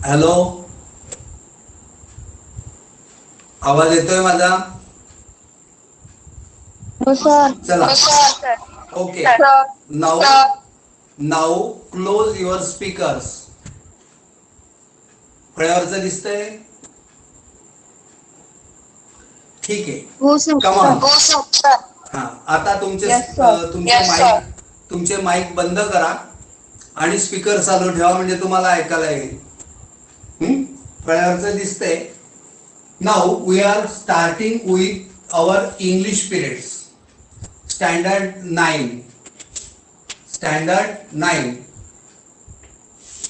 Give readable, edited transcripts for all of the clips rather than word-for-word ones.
Hello, आवाज येतोय माझा? हो सर. चला. Okay. Now now close your speakers. फळ्यावरचं दिसतंय? ठीक आहे. हो सर. Come on. हा, आता यस सर. तुमचे माईक बंद करा आणि स्पीकर चालू ठेवा, म्हणजे तुम्हाला ऐकायला येईल. फळ्यावरचं दिसतंय? Now we are starting with our English periods. Standard 9.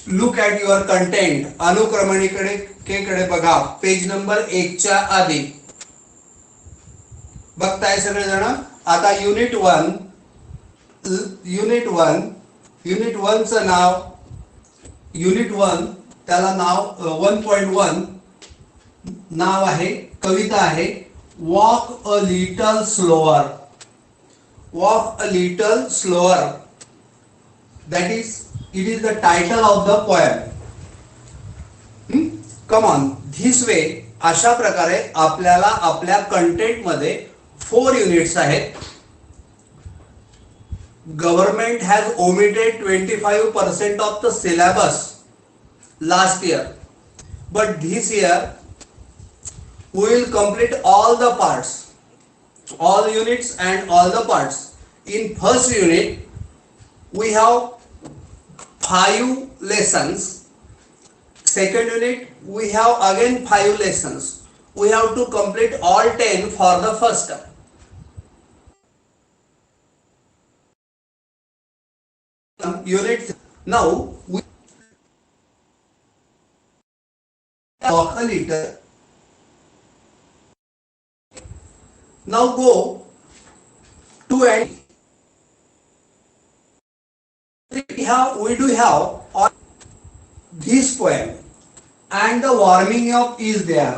Look at your content. अनुक्रमणिकेकडे बघा. पेज नंबर 1 च्या आधी बघताय सगळेजण. आता युनिट 1चं नाव, युनिट 1 त्याला नाव 1.1 नाव आहे, कविता आहे. Walk a little slower. Walk a little slower. That is, it is the title of the poem. Come on, this way. अशा प्रकारे आपल्याला आपल्या कंटेंट मध्ये 4 युनिट्स आहेत. Government has omitted 25% of the syllabus last year, but this year we will complete all the parts, all units and all the parts. In first unit we have 5 lessons. Second unit we have again 5 lessons. We have to complete all 10 for the first term. Unit. Now we talk a little. Now go to and we do have on this poem, and the warming up is there.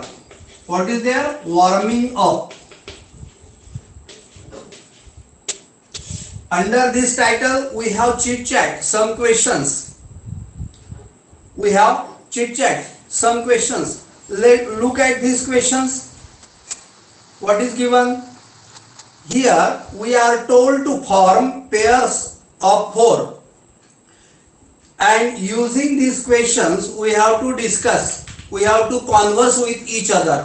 What is there? Warming up. Under this title we have chit chat, some questions. We have chit chat, some questions. Let's look at these questions. What is given? Here we are told to form pairs of 4. And using these questions we have to discuss, we have to converse with each other.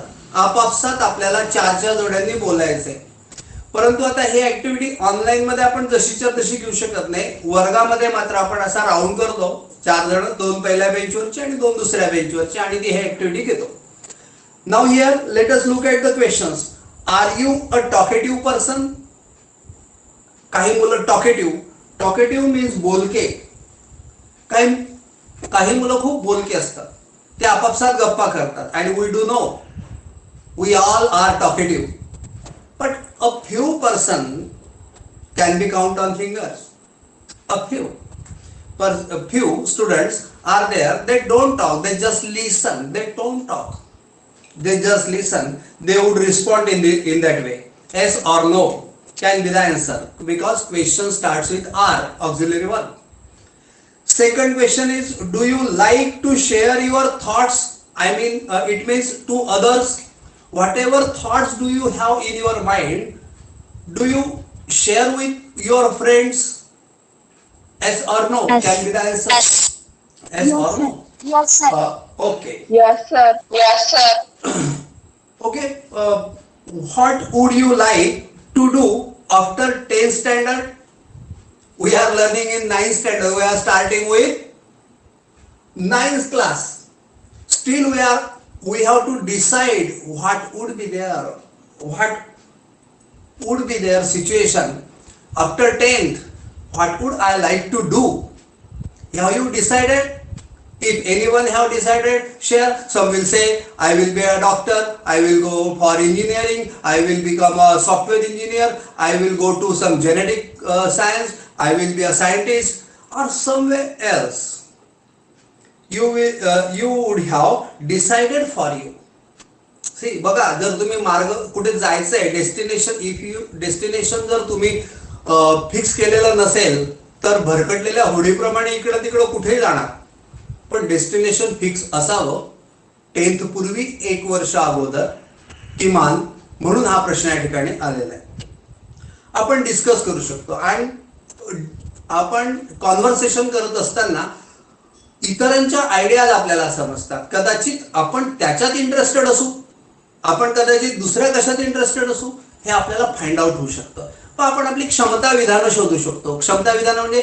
आपापसात आपल्याला 4 जोड्यांनी बोलायचे. परंतु आता ही activity online मध्ये आपण जशीच्या तशी घेऊ शकत नाही. वर्गामध्ये मात्र आपण असा राऊंड करतो, 4 जण, 2 पहिल्या बेंचवरचे आणि 2 दुसऱ्या बेंचवरचे, आणि ती ही ऍक्टिव्हिटी घेतो. Now here let us look at the questions. Are you a talkative person? काही मुलं टॉकेटिव्ह मीन्स बोलके. काही मुलं खूप बोलकी असतात, ते आपापसात गप्पा करतात. and we do know we all are talkative, but a few can be count on fingers. A few students are there, they don't talk, they just listen. They don't talk, they just listen. They would respond in that way. Yes or no can be the answer, because question starts with R, auxiliary verb. Second question is, do you like to share your thoughts? I mean, it means to others. Whatever thoughts do you have in your mind, do you share with your friends? Yes or no? Yes. Can be the answer. Yes or no? Yes sir. Okay. Yes sir. Okay. What would you like to do after 10th standard? We are learning in 9th standard. We are starting with 9th class. Still we have to decide what would be their situation after 10th. What would I like to do? Have you decided? If anyone have decided, share. Some will say, I will be a doctor, I will go for engineering, I will become a software engineer, I will go to some genetic science, I will be a scientist, or somewhere else. You would have decided for you. See, बघा, जर तुम्ही मार्ग कुठे जायचंय, destination जर तुम्ही fix केलेलं नसेल, तर भरकटलेल्या होडीप्रमाणे इकडे तिकडे कुठेही जाणार. पण डेस्टिनेशन फिक्स असावं 10th पूर्वी 1 वर्ष अगोदर किमान, म्हणून हा प्रश्न या ठिकाणी आलेला आहे. आपण डिस्कस करू शकतो आणि आपण कॉन्व्हर्सेशन करत असताना इतरांच्या आयडियाज आपल्याला समजतात. कदाचित आपण त्याच्यात इंटरेस्टेड असू, आपण कदाचित दुसऱ्या कशात इंटरेस्टेड असू, हे आपल्याला फाइंड आउट होऊ शकतं. पण आपण आपली क्षमता विधानं शोधू शकतो. क्षमता विधानं म्हणजे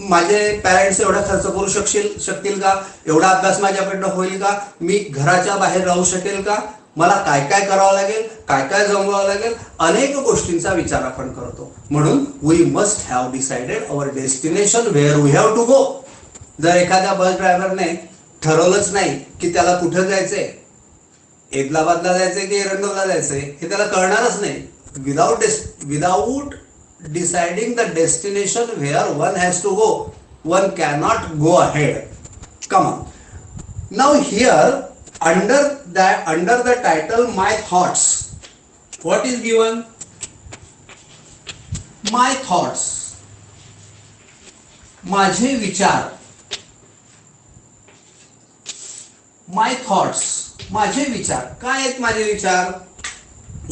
माझे पॅरेंट्स एवढा खर्च करू शकतील का, एवढा अभ्यास माझ्याकडनं होईल का, मी घराच्या बाहेर राहू शकेल का, मला काय काय करावं लागेल, काय काय जमवावं लागेल, अनेक गोष्टींचा विचार आपण करतो. म्हणून we must have decided our destination where we have to go. जर एखाद्या बस ड्रायव्हरने ठरवलंच नाही की त्याला कुठं जायचंय, एदलाबादला जायचंय की एरंडोला जायचंय, हे त्याला कळणारच नाही. Without deciding the destination where one has to go, one cannot go ahead. Come on. Now here under the title my thoughts, what is given? My thoughts, माझे विचार. My thoughts, माझे विचार. काय आहेत माझे विचार?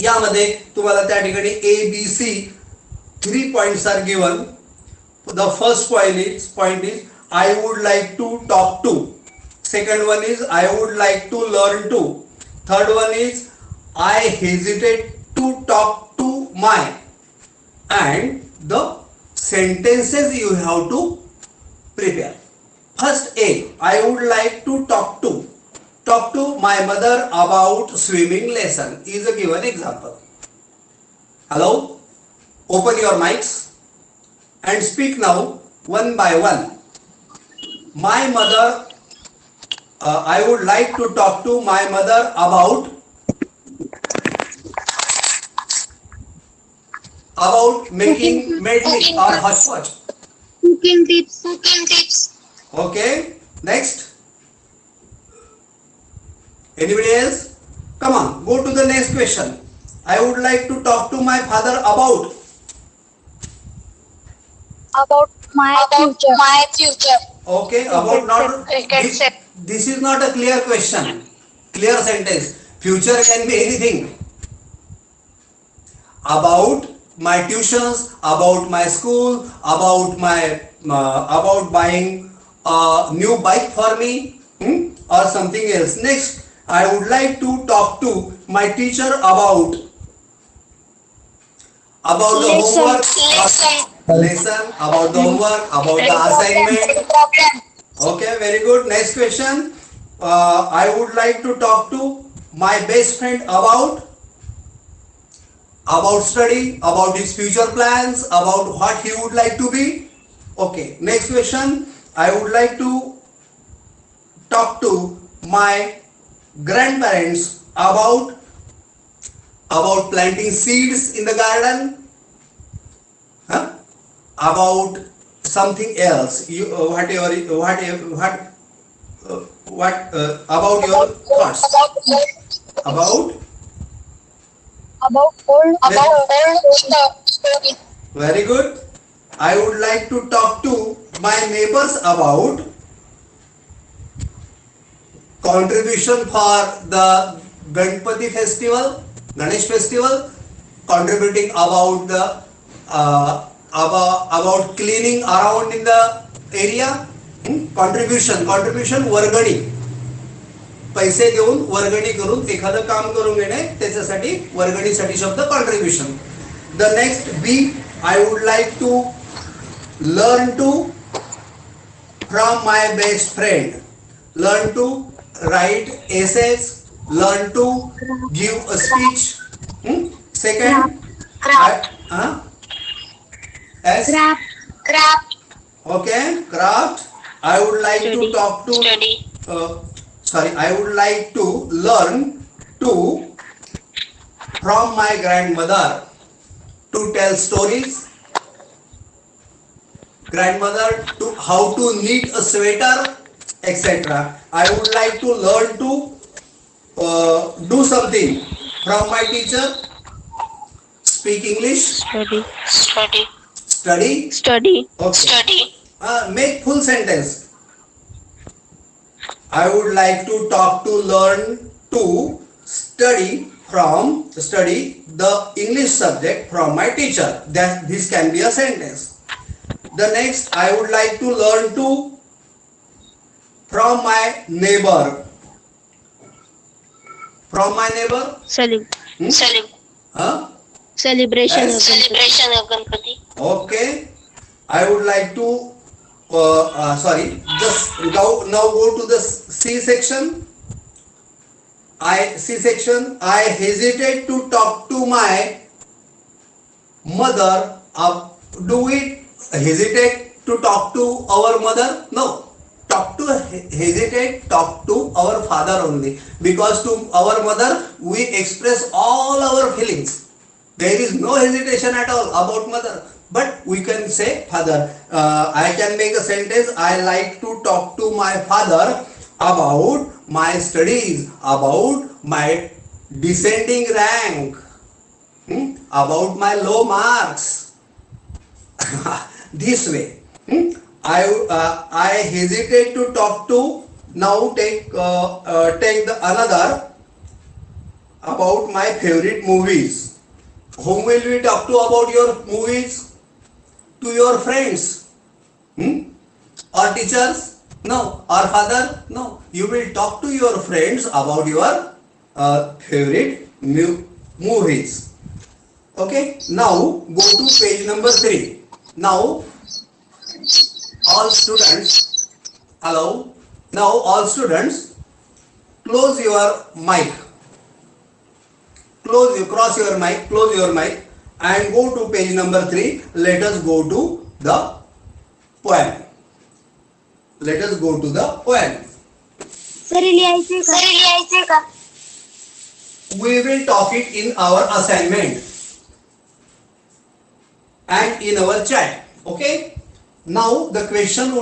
यामध्ये तुम्हाला त्या ठिकाणी ABC 3 points are given. The first point is I would like to talk to. Second one is I would like to learn to. Third one is I hesitate to talk to my. And the sentences you have to prepare. First A, I would like to talk to. Talk to my mother about swimming lesson is a given example. Hello? Open your mics and speak now one by one. My mother, I would like to talk to my mother about making medley or hotspot. Cooking tips. Okay, next. Anybody else? Come on, go to the next question. I would like to talk to my father about My future. Okay, about not Cricket set. this is not a clear question, clear sentence. Future can be anything. About my tuitions, about my school, about buying a new bike for me, or something else. Next, I would like to talk to my teacher about the homework. Lesson, about the homework, about the assignment. Okay, very good. Next question. I would like to talk to my best friend about study, about his future plans, about what he would like to be. Okay, next question. I would like to talk to my grandparents about planting seeds in the garden. About something else, about your thoughts about old story. Very good. I would like to talk to my neighbors about contribution for the Ganpati festival, Ganesh festival, contributing about the about cleaning around in the area. contribution वर्गणी, पैसे देऊन वर्गणी करून एखादं काम करून घेणे, त्याच्यासाठी वर्गणीसाठी शब्द contribution. The next B, I would like to learn two from my best friend. Learn to write essays, learn to give a speech. Second, Craft. Okay, craft. I would like to talk to I would like to learn to from my grandmother to tell stories. Grandmother to how to knit a sweater, etc. I would like to learn to do something from my teacher. Speak English. Study. Study. Okay. Make full sentence. I would like to talk to learn to study the English subject from my teacher. That this can be a sentence. The next, I would like to learn to from my neighbor. From my neighbor? Hmm? Huh? Celebration Yes. celebration of Ganpati. Okay. I would like to just now go to the C section. I hesitate to talk to my mother. Do we hesitate to talk to our mother? No. Talk to our father only, because to our mother we express all our feelings. There is no hesitation at all about mother, but we can say father. I can make a sentence, I like to talk to my father about my studies, about my descending rank, about my low marks. This way. I hesitate to talk to. Now take the another about my favorite movies. Whom will we talk to about your movies? To your friends, or teachers? No. Or father? No. You will talk to your friends about your favorite movies. Okay. Now go to page number 3. Now all students, hello. Now all students, close your mic. Cross your mic, close your mic, and go to page number 3. Let us go to the poem. Let us go to the poem. Sir लिहायचे का? We will talk it in our assignment and in our chat. Okay. Now the question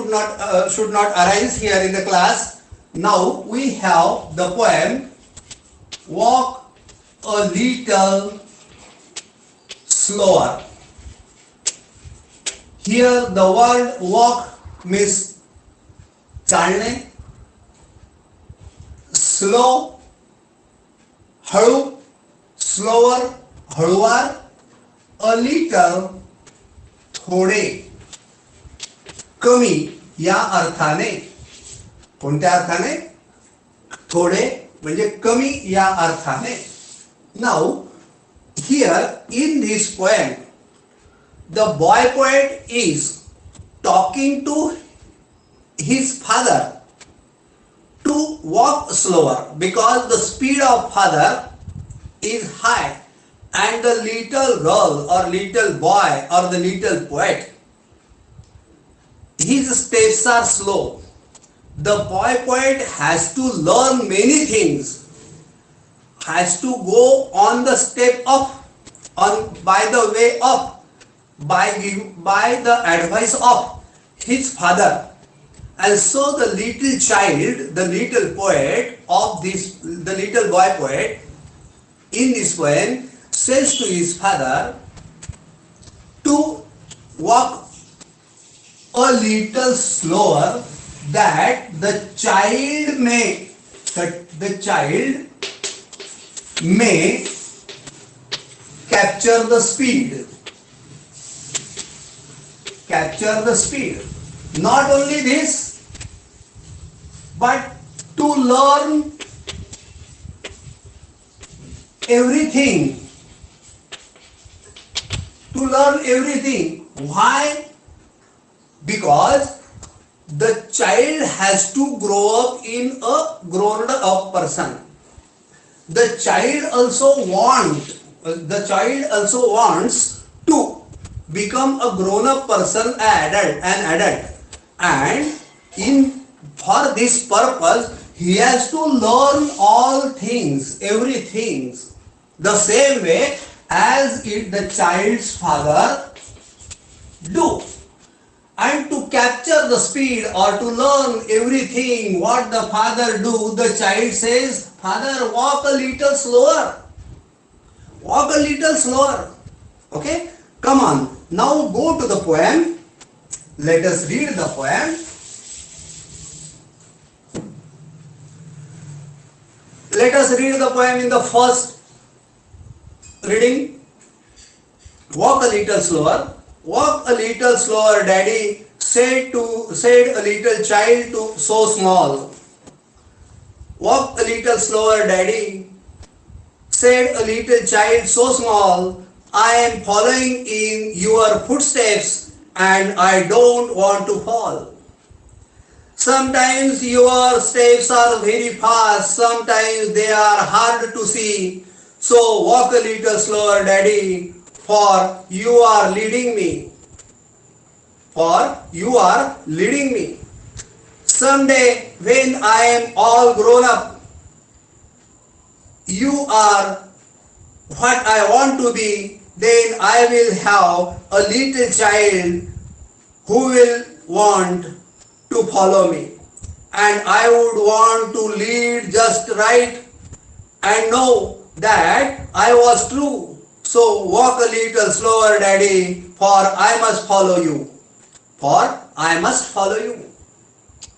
should not arise here in the class. Now we have the poem Walk a Little Slower. Here the word walk means चालणे, slow हळू, slower हळुवार, a little थोडे, कमी या अर्थाने. कोणत्या अर्थाने? थोडे म्हणजे कमी या अर्थाने. Now here in this poem the boy poet is talking to his father to walk slower, because the speed of father is high and the little girl or little boy or the little poet, his steps are slow. The boy poet has to learn many things, has to go on the step up, by the way up, by the advice of his father. And so the little child, the little poet of the little boy poet in this poem says to his father to walk a little slower, that the child may capture the speed. Capture the speed. Not only this, but to learn everything. To learn everything. Why? Because the child has to grow up in a grown up person. The child also wants to become a grown up person, an adult, and for this purpose he has to learn all things, everything, the same way as the child's father do. And to capture the speed or to learn everything what the father do, the child says, "Father, walk a little slower. Walk a little slower." Okay? Come on. Now go to the poem. Let us read the poem. Let us read the poem in the first reading. Walk a little slower. Walk a little slower, daddy, said a little child to so small. Walk a little slower, daddy, said a little child so small. I am following in your footsteps and I don't want to fall. Sometimes your steps are very fast, sometimes they are hard to see. So walk a little slower, daddy, for you are leading me. For you are leading me. Someday when I am all grown up, you are what I want to be, then I will have a little child who will want to follow me. And I would want to lead just right and know that I was true. So walk a little slower, daddy, for I must follow you. For I must follow you.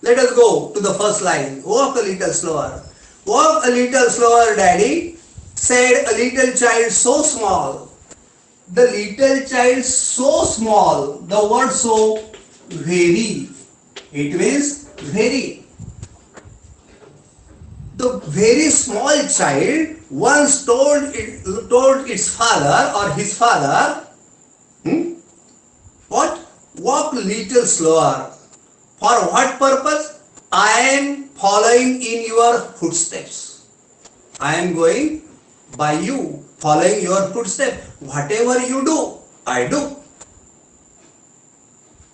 Let us go to the first line. Walk a little slower. Walk a little slower, daddy, said a little child so small. The little child so small. The word so, very. It means very. The very small child once told its father or his father, what? Walk little slower. For what purpose? I am following in your footsteps. I am going by you, following your footsteps. Whatever you do, I do.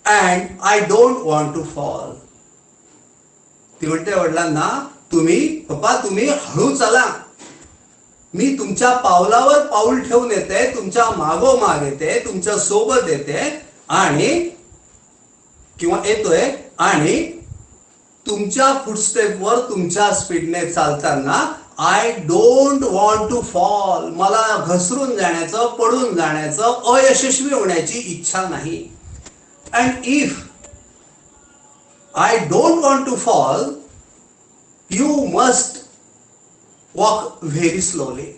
And I don't want to fall. ती म्हणते वडिलांना, पप्पा तुम्ही हळू चला. मी तुमच्या पावलावर पाऊल ठेवून येते, तुमच्या मागोमाग येते, तुमच्या सोबत येते आणि किंवा येतोय आणि तुमच्या फुटस्टेपवर तुमच्या स्पीडने चालताना I don't want to fall. मला घसरून जाण्याचं, पडून जाण्याचं, अयशस्वी होण्याची इच्छा नाही. And if I don't want to fall, you must walk very slowly,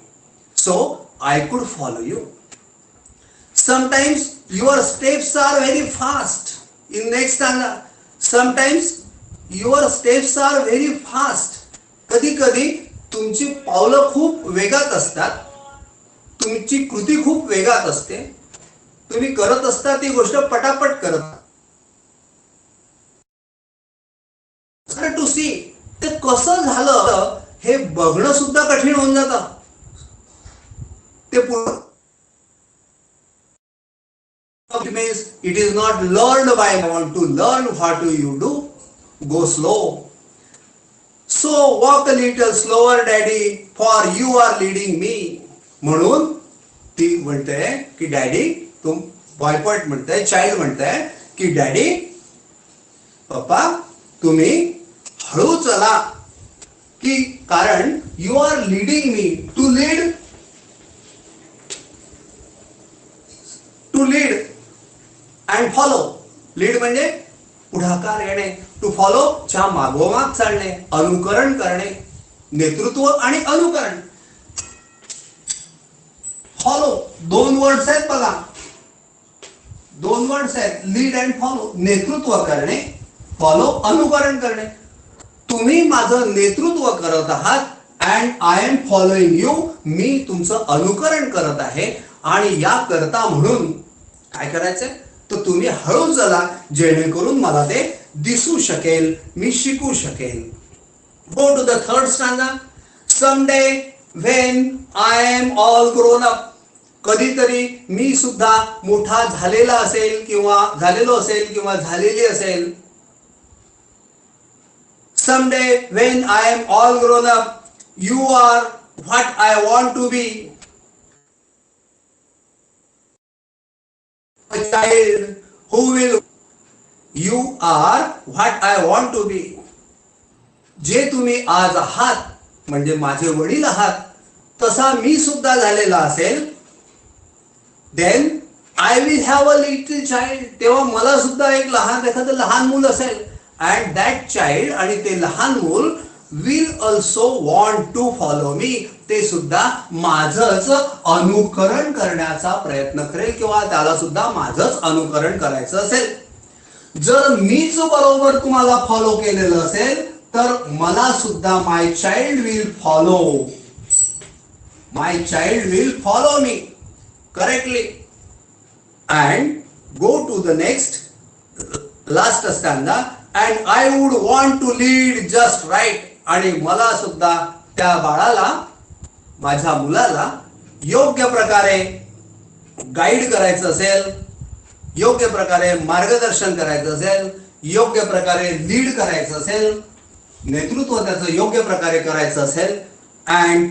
so I could follow you. Sometimes your steps are very fast. In next stanza, sometimes your steps are very fast. कधी कधी तुमची पावलं खूप वेगात असतात, तुमची कृती खूप वेगात असते, तुम्ही करत असता ती गोष्ट पटापट करत. टू सी, ते कसं झालं हे बघणं सुद्धा कठीण होऊन जातं. ते means it is not learned by I want to learn. What do you do? Go slow. So walk a little slower, daddy, for you are leading me. म्हणून ती म्हणते की डॅडी, तुम बॉयपॉट म्हणते, चाइल्ड म्हणते की डॅडी, पप्पा तुम्ही हळू चला, की कारण you are leading me. To lead and follow. Lead म्हणजे पुढाकार घेणे, टू फॉलो च्या मागोमाग चालणे, अनुकरण करणे, नेतृत्व आणि अनुकरण. फॉलो दोन वर्ड्स आहेत बघा, दोन वर्ड्स आहेत, लीड अँड फॉलो. नेतृत्व करणे, फॉलो अनुकरण करणे. तुम्ही माझं नेतृत्व करत आहात and I am following you. मी तुमचं अनुकरण करत आहे आणि या करता म्हणून काय करायचंय तर तुम्ही हळू चला, जेणेकरून मला ते दिसू शकेल, मी शिकू शकेल. Go to the third stanza. Someday when I am all grown up. कधीतरी मी सुद्धा मोठा झालेला असेल किंवा झालेलो असेल किंवा झालेली असेल. Someday when I am all grown up, you are what I want to be. A child who will, you are what I want to be. जे तुम्ही आज आहात म्हणजे माझे वडील आहात, तसा मी सुद्धा झालेला असेल. Then I will have a little child. तेव्हा मला सुद्धा एक एखादं लहान मूल असेल. And that child आणि ते लहान मूल will also want to follow me. ते सुद्धा माझंच अनुकरण करण्याचा प्रयत्न करेल किंवा त्याला सुद्धा माझंच अनुकरण करायचं असेल. जर मीच बरोबर तुम्हाला फॉलो केलेलं असेल तर मला सुद्धा my child will follow. My child will follow me correctly. And go to the next last stanza. And I would want to lead just right. आणि मला सुद्धा त्या बाळाला, माझ्या मुलाला योग्य प्रकारे गाईड करायचं असेल, योग्य प्रकारे मार्गदर्शन करायचं असेल, योग्य प्रकारे लीड करायचं असेल, नेतृत्व त्याचं योग्य प्रकारे करायचं असेल. And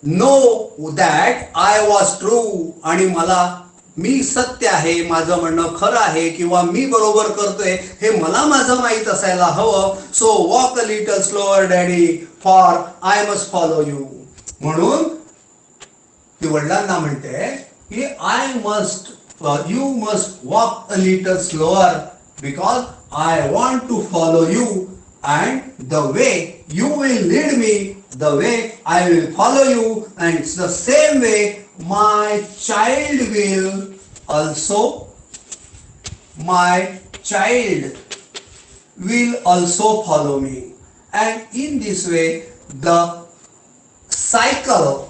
know that I was true. आणि मला, मी सत्य आहे, माझं म्हणणं खरं आहे किंवा मी बरोबर करतोय हे मला माझं माहीत असायला हवं. So walk a little slower daddy for I must follow you. म्हणून ती वडिलांना म्हणते की I must, you must walk a little slower because I want to follow you, and the way you will lead me, the way I will follow you, and it's the same way my child will also follow me. And in this way the cycle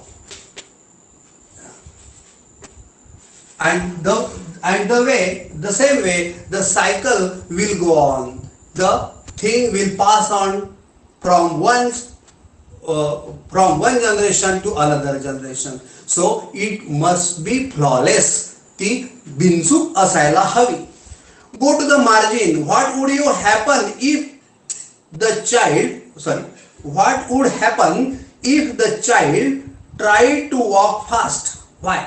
and the same way the cycle will go on. The thing will pass on from one generation to another generation. So it must be flawless. ती बिनचूक असायला हवी. Go to the margin. What would happen if the child tried to walk fast? Why?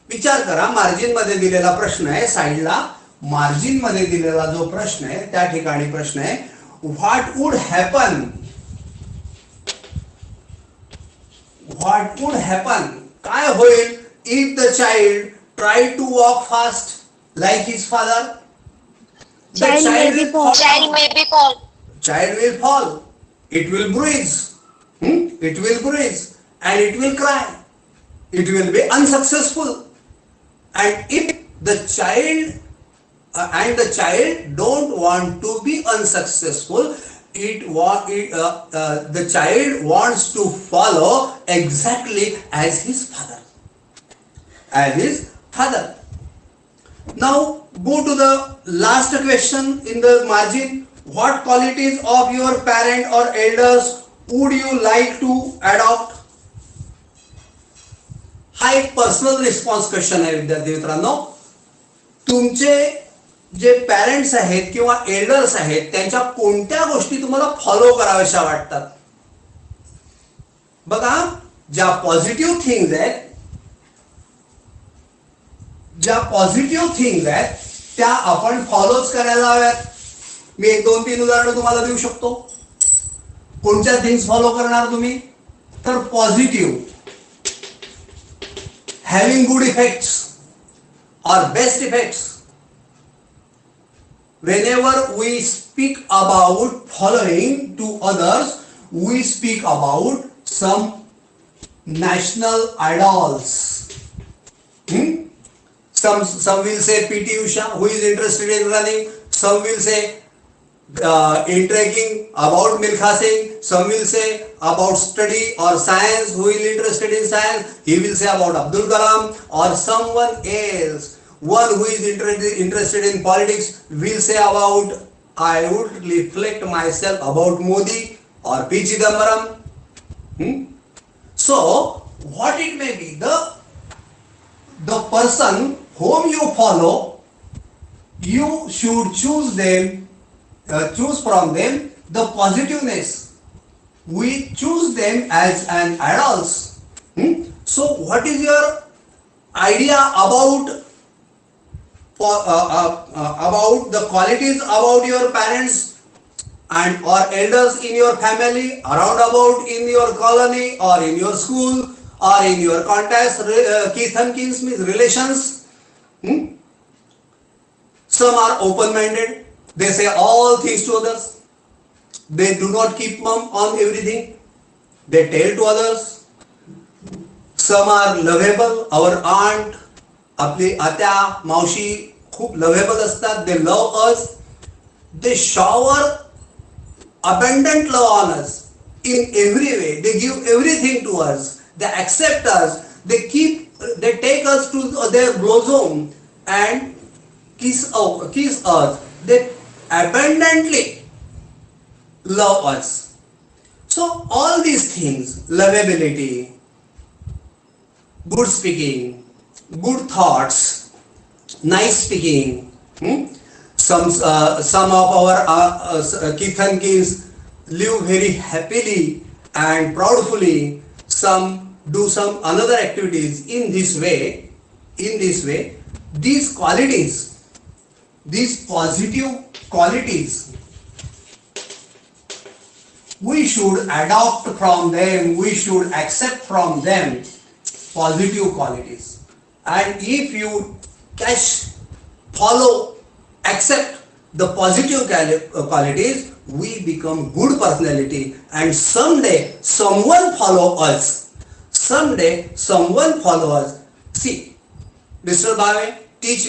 विचार करा. Margin मध्ये दिलेला प्रश्न आहे, साइडला मार्जिन मध्ये दिलेला जो प्रश्न आहे त्या ठिकाणी प्रश्न आहे व्हॉट वुड हॅपन, काय होईल if the child try to walk fast like his father. Child may be fall. Child will fall. It will bruise. It will bruise and it will cry. It will be unsuccessful. And if the child don't want to be unsuccessful, the child wants to follow exactly as his father. Now go to the last question in the margin. What qualities of your parent or elders would you like to adopt? हा एक personal response question आहे विद्यार्थी मित्रांनो. तुमचे जे parents आहेत किंवा elders आहेत त्यांच्या कोणत्या गोष्टी तुम्हाला फॉलो कराव्याशा वाटतात. बघा, ज्या पॉझिटिव्ह थिंग्स आहेत त्या आपण फॉलोच करायला हव्यात. मी 1-2-3 उदाहरणं तुम्हाला देऊ शकतो. कोणत्या थिंग्स फॉलो करणार तुम्ही? तर positive, having good effects or best effects. Whenever we speak about following to others, we speak about some national idols. Some will say P.T. Usha, who is interested in running. Some will say in trekking about Milkha Singh. Some will say about study or science, who is interested in science. He will say about Abdul Kalam, or someone else, one who is interested in politics will say about, I would reflect myself about Modi or P. Chidambaram. So what it may be, the person whom you follow, you should choose from them the positiveness. We choose them as an idols. So what is your idea about the qualities about your parents and or elders in your family, around about in your colony or in your school or in your contacts, kith and kin means relations? Some are open-minded. They say all things to others. They do not keep mum on everything. They tell to others. Some are lovable. Our aunt, आपली आत्या, मावशी खूप lovable असतात. They love us. They shower abundant love on us in every way. They give everything to us. They accept us. They take us to their bosom and kiss us. They abundantly love us. So all these things, lovability, good speaking, good thoughts, nice speaking. Some of our kith and kins live very happily and proudly. Some do some another activities in this way. These qualities, these positive qualities, we should adopt from them. We should accept from them positive qualities. And if you follow, accept the positive qualities, we become good personality, and someday someone follow us. See, Mr. Bhave teach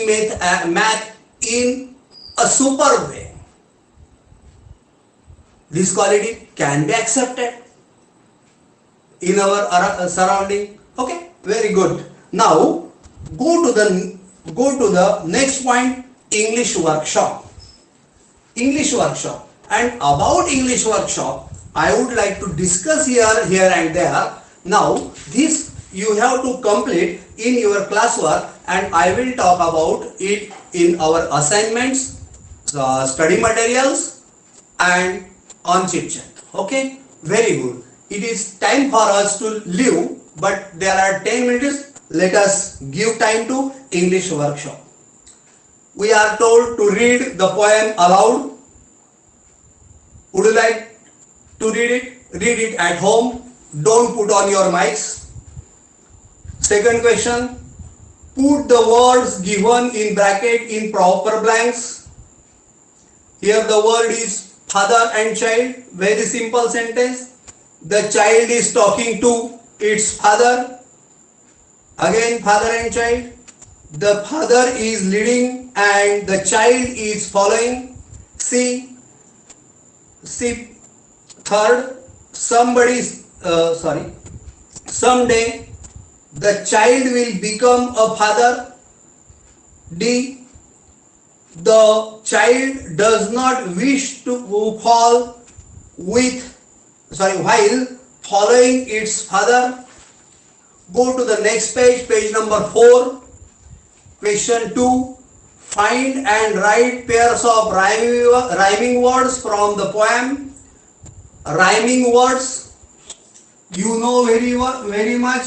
math in a superb way. This quality can be accepted in our surrounding. Okay, very good. Now go to the next point, English workshop. And about English workshop, I would like to discuss here and there. Now this you have to complete in your classwork, and I will talk about it in our assignments, study materials, and on chit chat. Okay, very good. It is time for us to leave, but there are 10 minutes. Let us give time to English workshop. We are told to read the poem aloud. Would you like to read it? Read it at home. Don't put on your mics. Second question. Put the words given in bracket in proper blanks. Here the word is father and child. Very simple sentence. The child is talking to its father. Again, father and child. The father is leading and the child is following. See, third, someday the child will become a father. D, the child does not wish to fall while following its father. Go to the next page number 4. Question 2. Find and write pairs of rhyming words from the poem. Rhyming words, you know very much.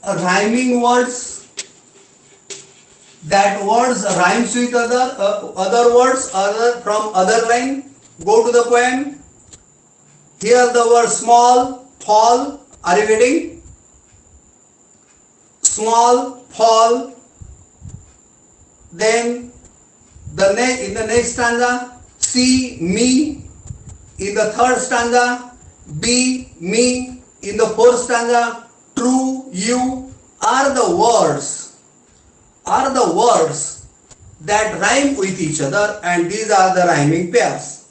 Rhyming words, that words rhymes with other words from other line. Go to the poem. Here the word small, fall. Are you getting? Small, fall. Then in the next stanza, see me. In the third stanza, be me. In the fourth stanza, true, you are the words that rhyme with each other, and these are the rhyming pairs.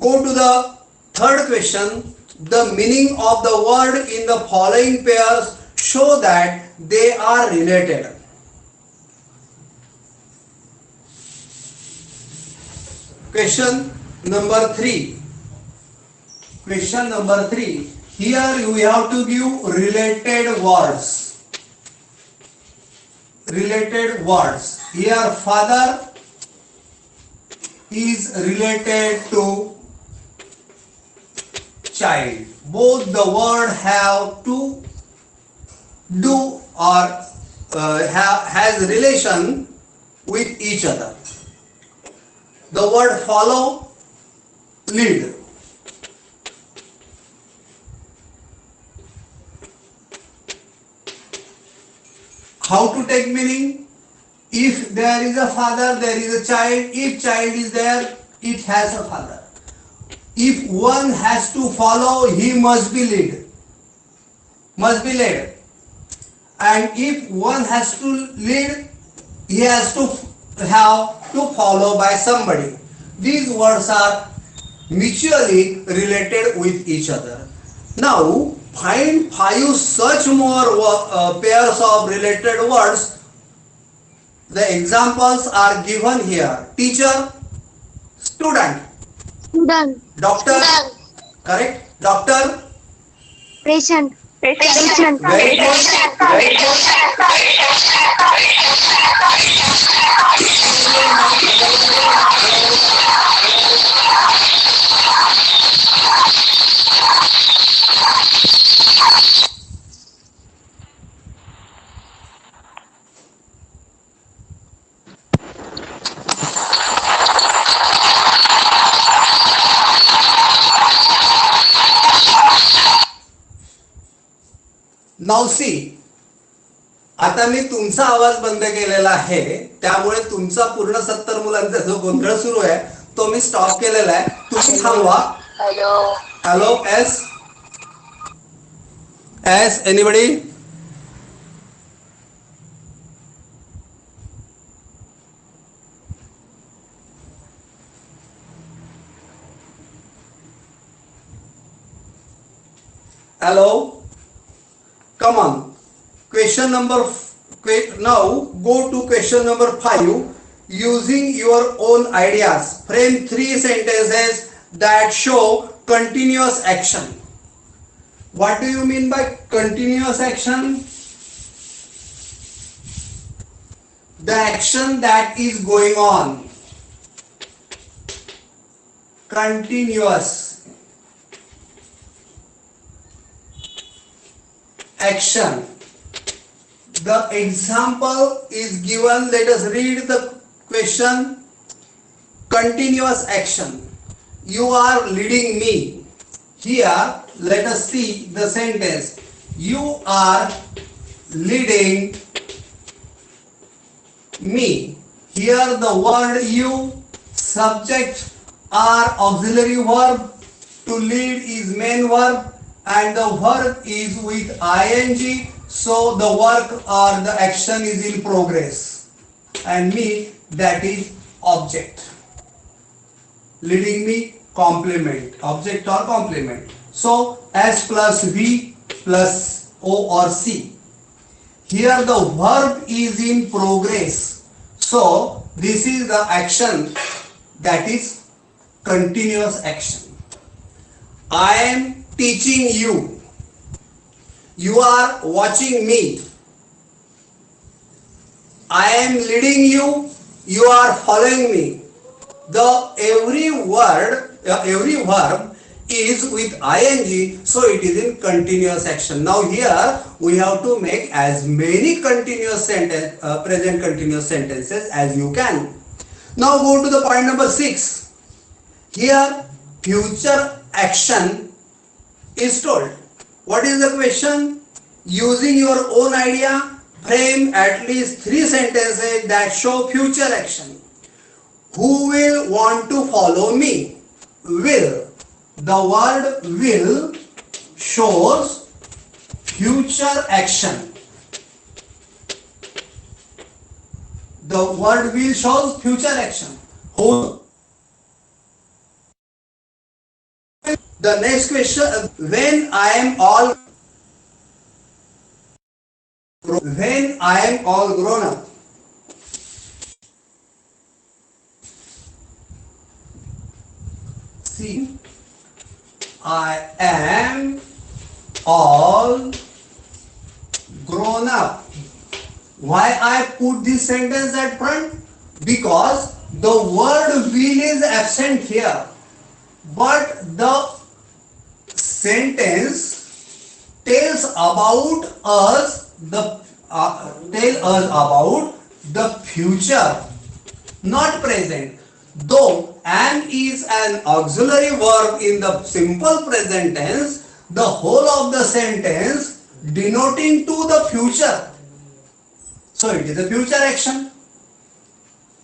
Go to the third question. The meaning of the word in the following pairs show that they are related. Question number 3. Here you have to give related words. Here father is related to child. Both the word have to do or has relation with each other. The word follow, lead. How to take meaning? If there is a father, there is a child. If child is there, It has a father. If one has to follow, he must be led. Must be led. And if one has to lead, he has to have to follow by somebody. These words are mutually related with each other. Now find 5 such more pairs of related words. The examples are given here. Teacher, student, Student. doctor, correct? Doctor, Patient. Patient. very good. Now see, आता मी तुमचा आवाज बंद केलेला आहे, त्यामुळे तुमचा पूर्ण 70 मुलांचा जो गोंधळ सुरू आहे तो मी स्टॉप केलेला आहे. तुम्ही थांबवा. Hello S S anybody? Hello, come on. Question number now go to question number 5. Using your own ideas, frame 3 sentences that show continuous action. What do you mean by continuous action? The action that is going on. Continuous action. The example is given. Let us read the question. Continuous action. You are leading me. Here let us see the sentence. You are leading me. Here the word you, subject, are auxiliary verb. To lead is main verb. And the verb is with ing, so the work or the action is in progress, and me, that is object. Leading me, complement, object or complement. So S plus V plus O or C. Here the verb is in progress, so this is the action, that is continuous action. I am teaching you. You are watching me. I am leading you. You are following me. The every verb is with ing, so it is in continuous action. Now here we have to make as many continuous present continuous sentences as you can. Now go to the point number 6. Here future action is told. What is the question? Using your own idea, frame at least 3 sentences that show future action. Who will want to follow me? Will. The word will shows future action. The word will shows future action. Who? The next question, when I am all grown up. See, I am all grown up. Why I put this sentence at front? Because the word will is absent here, but the sentence tells about us about the future, not present. Though am is an auxiliary verb in the simple present tense, the whole of the sentence denoting to the future. So it is a future action.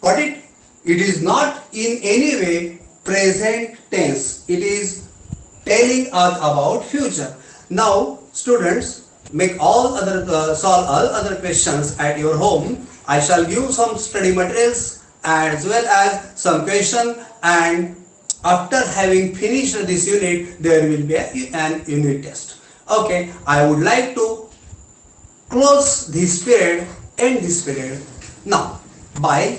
Got it? It is not in any way present tense. It is telling us about future. Now, students, make all other solve all other questions at your home. I shall give some study materials as well as some question, and after having finished this unit, there will be an unit test. Okay, I would like to close this period, end this period now by